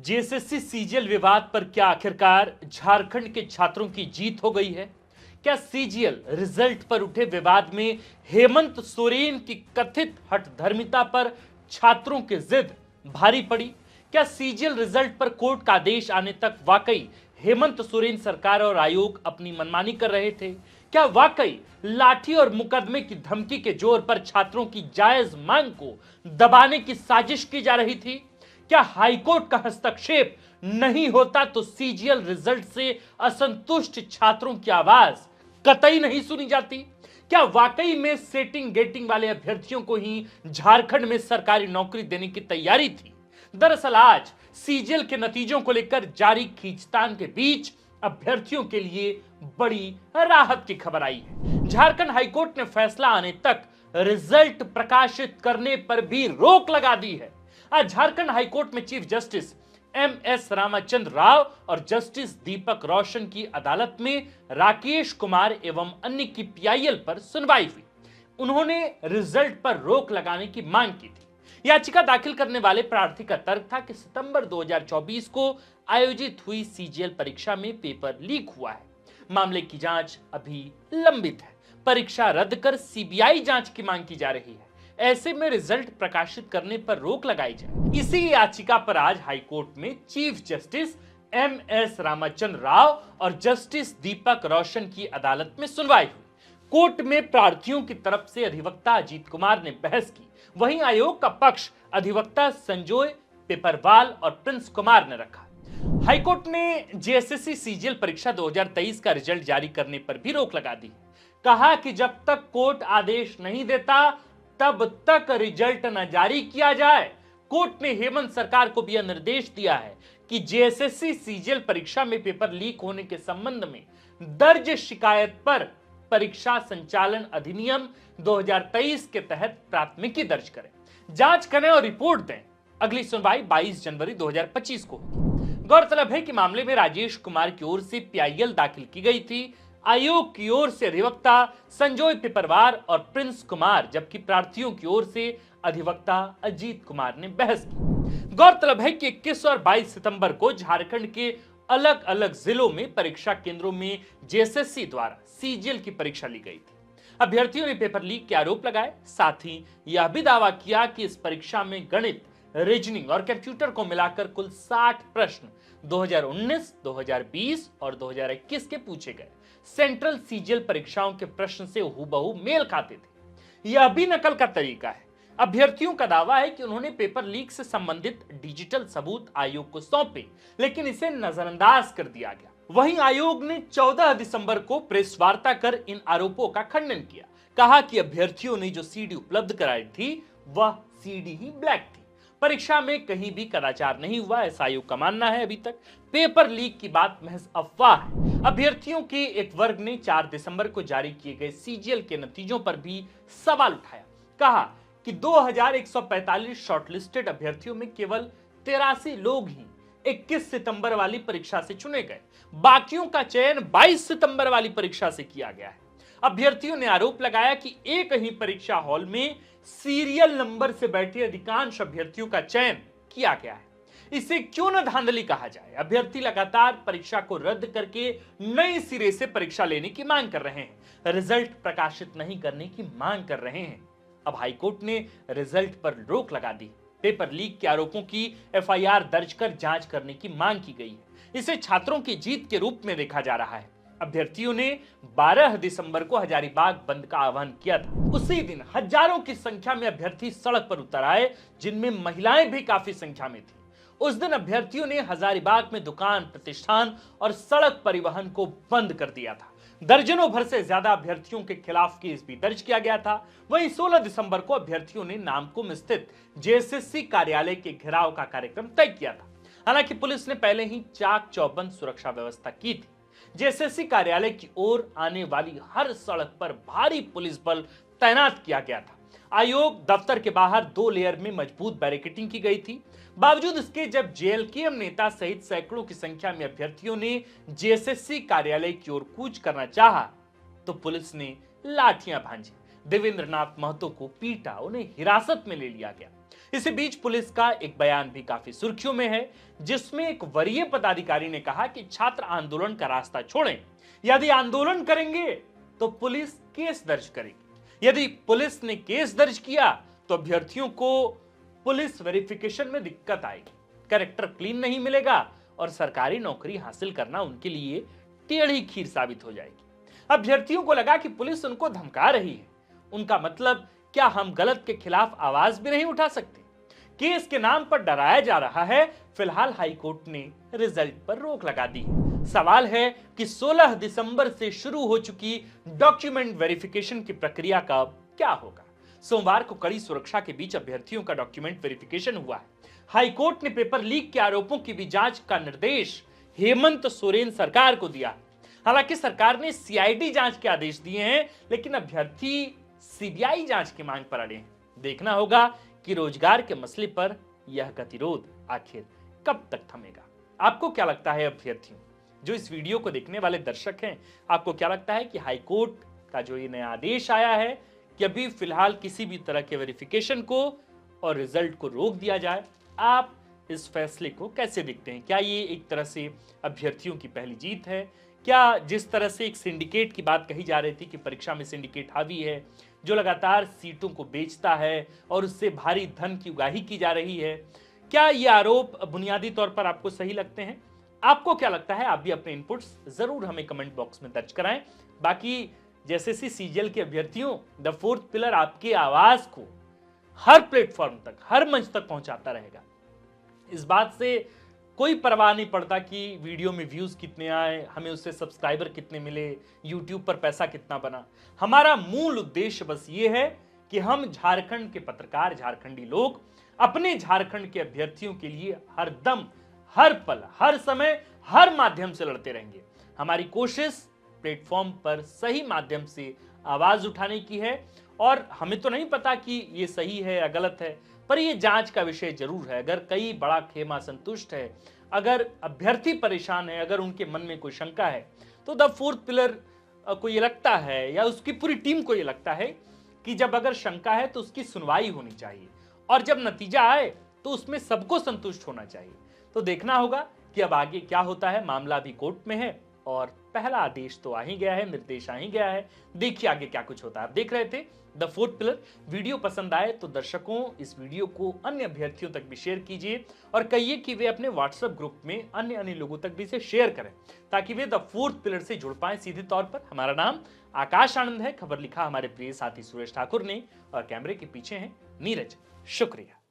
JSSC CGL विवाद पर क्या आखिरकार झारखंड के छात्रों की जीत हो गई है? क्या सीजीएल रिजल्ट पर उठे विवाद में हेमंत सोरेन की कथित हठधर्मिता पर छात्रों की जिद भारी पड़ी? क्या सीजीएल रिजल्ट पर कोर्ट का आदेश आने तक वाकई हेमंत सोरेन सरकार और आयोग अपनी मनमानी कर रहे थे? क्या वाकई लाठी और मुकदमे की धमकी के जोर पर छात्रों की जायज मांग को दबाने की साजिश की जा रही थी? क्या हाईकोर्ट का हस्तक्षेप नहीं होता तो सीजीएल रिजल्ट से असंतुष्ट छात्रों की आवाज कतई नहीं सुनी जाती? क्या वाकई में सेटिंग गेटिंग वाले अभ्यर्थियों को ही झारखंड में सरकारी नौकरी देने की तैयारी थी? दरअसल आज सीजीएल के नतीजों को लेकर जारी खींचतान के बीच अभ्यर्थियों के लिए बड़ी राहत की खबर आई है। झारखंड हाईकोर्ट ने फैसला आने तक रिजल्ट प्रकाशित करने पर भी रोक लगा दी है। आज झारखंड हाईकोर्ट में chief justice MS Ramchandra Rao और जस्टिस दीपक रोशन की अदालत में राकेश कुमार एवं अन्य की पीआईएल पर सुनवाई हुई। उन्होंने रिजल्ट पर रोक लगाने की मांग की थी। याचिका दाखिल करने वाले प्रार्थी का तर्क था कि सितंबर 2024 को आयोजित हुई सीजीएल परीक्षा में पेपर लीक हुआ है। मामले की जांच अभी लंबित है। परीक्षा रद्द कर सीबीआई जांच की मांग की जा रही है। ऐसे में रिजल्ट प्रकाशित करने पर रोक लगाई जाए। इसी याचिका पर आज हाईकोर्ट में chief justice MS Ramchandra Rao और जस्टिस दीपक रोशन की अदालत में सुनवाई हुई। कोर्ट में प्रार्थियों की तरफ से अधिवक्ता अजीत कुमार ने बहस की, वहीं आयोग का पक्ष अधिवक्ता संजय पेपरवाल और प्रिंस कुमार ने रखा। हाईकोर्ट ने जेएसएससी सीजीएल परीक्षा 2023 का रिजल्ट जारी करने पर भी रोक लगा दी। कहा कि जब तक कोर्ट आदेश नहीं देता तब तक रिजल्ट न जारी किया जाए। कोर्ट ने हेमंत सरकार को भी यह निर्देश दिया है कि जेएसएससी सीजीएल परीक्षा में पेपर लीक होने के संबंध में दर्ज शिकायत पर परीक्षा संचालन अधिनियम 2023 के तहत प्राथमिकी दर्ज करें, जांच करें और रिपोर्ट दें। अगली सुनवाई 22 जनवरी 2025 को होगी। गौरतलब है कि मामले में राजेश कुमार की ओर से पीआईएल दाखिल की गई थी। आयोग की ओर से अधिवक्ता संजय पेपरवार और प्रिंस कुमार, जबकि प्रार्थियों की ओर से अधिवक्ता अजीत कुमार ने बहस की। गौरतलब है कि 21 और 22 सितंबर को झारखंड के अलग अलग जिलों में परीक्षा केंद्रों में जेएसएससी द्वारा सीजीएल की परीक्षा ली गई थी। अभ्यर्थियों ने पेपर लीक के आरोप लगाए। साथ ही यह भी दावा किया कि इस परीक्षा में गणित, रीजनिंग और कंप्यूटर को मिलाकर कुल 60 प्रश्न 2019, 2020 और 2021 के पूछे गए। सेंट्रल सीजीएल परीक्षाओं के प्रश्न से हूबहू मेल खाते थे। यह भी नकल का तरीका है। अभ्यर्थियों का दावा है कि उन्होंने पेपर लीक से संबंधित डिजिटल सबूत आयोग को सौंपे, लेकिन इसे नजरअंदाज कर दिया गया। वहीं आयोग ने 14 दिसंबर को प्रेस वार्ता कर इन आरोपों का खंडन किया। कहा कि अभ्यर्थियों ने जो सीडी उपलब्ध कराई थी वह सीडी ही ब्लैक थी। परीक्षा में कहीं भी कदाचार नहीं हुआ, ऐसा आयोग का मानना है। अभी तक पेपर लीक की बात महज अफवाह है। अभ्यर्थियों के एक वर्ग ने 4 दिसंबर को जारी किए गए सीजीएल के नतीजों पर भी सवाल उठाया। कहा कि 2145 शॉर्टलिस्टेड अभ्यर्थियों में केवल 83 लोग ही 21 सितंबर वाली परीक्षा से चुने गए। बाकियों का चयन 22 सितंबर वाली परीक्षा से किया गया है। अभ्यर्थियों ने आरोप लगाया कि एक ही परीक्षा हॉल में सीरियल नंबर से बैठे अधिकांश अभ्यर्थियों का चयन किया गया है। इसे क्यों न धांधली कहा जाए। अभ्यर्थी लगातार परीक्षा को रद्द करके नए सिरे से परीक्षा लेने की मांग कर रहे हैं, रिजल्ट प्रकाशित नहीं करने की मांग कर रहे हैं। अब हाईकोर्ट ने रिजल्ट पर रोक लगा दी। पेपर लीक के आरोपों की एफआईआर दर्ज कर जांच करने की मांग की गई है। इसे छात्रों की जीत के रूप में देखा जा रहा है। अभ्यर्थियों ने 12 दिसंबर को हजारीबाग बंद का आह्वान किया था। उसी दिन हजारों की संख्या में अभ्यर्थी सड़क पर उतर आए, जिनमें महिलाएं भी काफी संख्या में थी। उस दिन अभ्यर्थियों ने हजारीबाग में दुकान, प्रतिष्ठान और सड़क परिवहन को बंद कर दिया था। दर्जनों भर से ज्यादा अभ्यर्थियों के खिलाफ केस भी दर्ज किया गया था। वहीं 16 दिसंबर को अभ्यर्थियों ने नामकुम स्थित जेएसएससी कार्यालय के घेराव का कार्यक्रम तय किया था। हालांकि पुलिस ने पहले ही चाक चौबंद सुरक्षा व्यवस्था की थी। जेएसएससी कार्यालय की ओर आने वाली हर सड़क पर भारी पुलिस बल तैनात किया गया था। आयोग दफ्तर के बाहर 2 लेयर में मजबूत बैरिकेडिंग की गई थी। बावजूद इसके जब जेएलकेएम नेता सहित सैकड़ों की संख्या में अभ्यर्थियों ने जेएसएससी कार्यालय की ओर कूच करना चाहा, तो पुलिस ने लाठियां भांजी। देवेंद्र नाथ महतो को पीटा, उन्हें हिरासत में ले लिया गया। इसी बीच पुलिस का एक बयान भी काफी सुर्खियों में है, जिसमें एक वरीय पदाधिकारी ने कहा कि छात्र आंदोलन का रास्ता छोड़ें। यदि आंदोलन करेंगे तो पुलिस केस दर्ज करेगी। यदि पुलिस ने केस दर्ज किया तो अभ्यर्थियों को पुलिस वेरिफिकेशन में दिक्कत आएगी, कैरेक्टर क्लीन नहीं मिलेगा और सरकारी नौकरी हासिल करना उनके लिए टेढ़ी खीर साबित हो जाएगी। अभ्यर्थियों को लगा कि पुलिस उनको धमका रही है। उनका मतलब, क्या हम गलत के खिलाफ आवाज भी नहीं उठा सकते? केस के नाम पर डराया जा रहा है। फिलहाल हाईकोर्ट ने रिजल्ट पर रोक लगा दी। सवाल है कि 16 दिसंबर से शुरू हो चुकी डॉक्यूमेंट वेरिफिकेशन की प्रक्रिया का क्या होगा। सोमवार को कड़ी सुरक्षा के बीच अभ्यर्थियों का डॉक्यूमेंट वेरिफिकेशन हुआ है। हाईकोर्ट ने पेपर लीक के आरोपों की भी जांच का निर्देश हेमंत सोरेन सरकार को दिया। हालांकि सरकार ने सीआईडी जांच के आदेश दिए हैं, लेकिन अभ्यर्थी सीबीआई जांच की मांग पर अड़े हैं। देखना होगा कि रोजगार के मसले पर यह गतिरोध आखिर कब तक थमेगा। आपको क्या लगता है अभ्यर्थियों, जो इस वीडियो को देखने वाले दर्शक हैं, आपको क्या लगता है कि हाईकोर्ट का जो ये नया आदेश आया है कि अभी फिलहाल किसी भी तरह के वेरिफिकेशन को और रिजल्ट को रोक दिया जाए, आप इस फैसले को कैसे देखते हैं? क्या ये एक तरह से अभ्यर्थियों की पहली जीत है? क्या जिस तरह से एक सिंडिकेट की बात कही जा रही थी कि परीक्षा में सिंडिकेट हावी है, जो लगातार सीटों को बेचता है और उससे भारी धन की उगाही की जा रही है, क्या ये आरोप बुनियादी तौर पर आपको सही लगते हैं? आपको क्या लगता है? आप भी अपने इनपुट्स जरूर हमें कमेंट बॉक्स में दर्ज कराएं। बाकी जैसे सीजीएल के अभ्यर्थियों, द फोर्थ पिलर आपकी आवाज को हर प्लेटफॉर्म तक, हर मंच तक पहुंचाता रहेगा। इस बात से कोई परवाह नहीं पड़ता कि वीडियो में व्यूज कितने आए, हमें उससे सब्सक्राइबर कितने मिले, यूट्यूब पर पैसा कितना बना। हमारा मूल उद्देश्य बस ये है कि हम झारखंड के पत्रकार, झारखंडी लोग अपने झारखंड के अभ्यर्थियों के लिए हर दम, हर पल, हर समय, हर माध्यम से लड़ते रहेंगे। हमारी कोशिश प्लेटफॉर्म पर सही माध्यम से आवाज उठाने की है और हमें तो नहीं पता कि ये सही है या गलत है, पर ये जांच का विषय जरूर है। अगर कई बड़ा खेमा संतुष्ट है, अगर अभ्यर्थी परेशान है, अगर उनके मन में कोई शंका है, तो द फोर्थ पिलर को ये लगता है या उसकी पूरी टीम को ये लगता है कि जब अगर शंका है तो उसकी सुनवाई होनी चाहिए और जब नतीजा आए तो उसमें सबको संतुष्ट होना चाहिए। तो देखना होगा कि अब आगे क्या होता है। मामला भी कोर्ट में है और पहला आदेश तो आ ही गया है, निर्देश आ ही गया है। देखिए आगे क्या कुछ होता है। आप देख रहे थे द फोर्थ पिलर। वीडियो पसंद आए तो दर्शकों इस वीडियो को अन्य अभ्यर्थियों तक भी शेयर कीजिए और कहिए कि वे अपने व्हाट्सएप ग्रुप में अन्य लोगों तक भी इसे शेयर करें, ताकि वे द फोर्थ पिलर से जुड़ पाए सीधे तौर पर। हमारा नाम आकाश आनंद है। खबर लिखा हमारे प्रिय साथी सुरेश ठाकुर ने और कैमरे के पीछे हैं नीरज। शुक्रिया।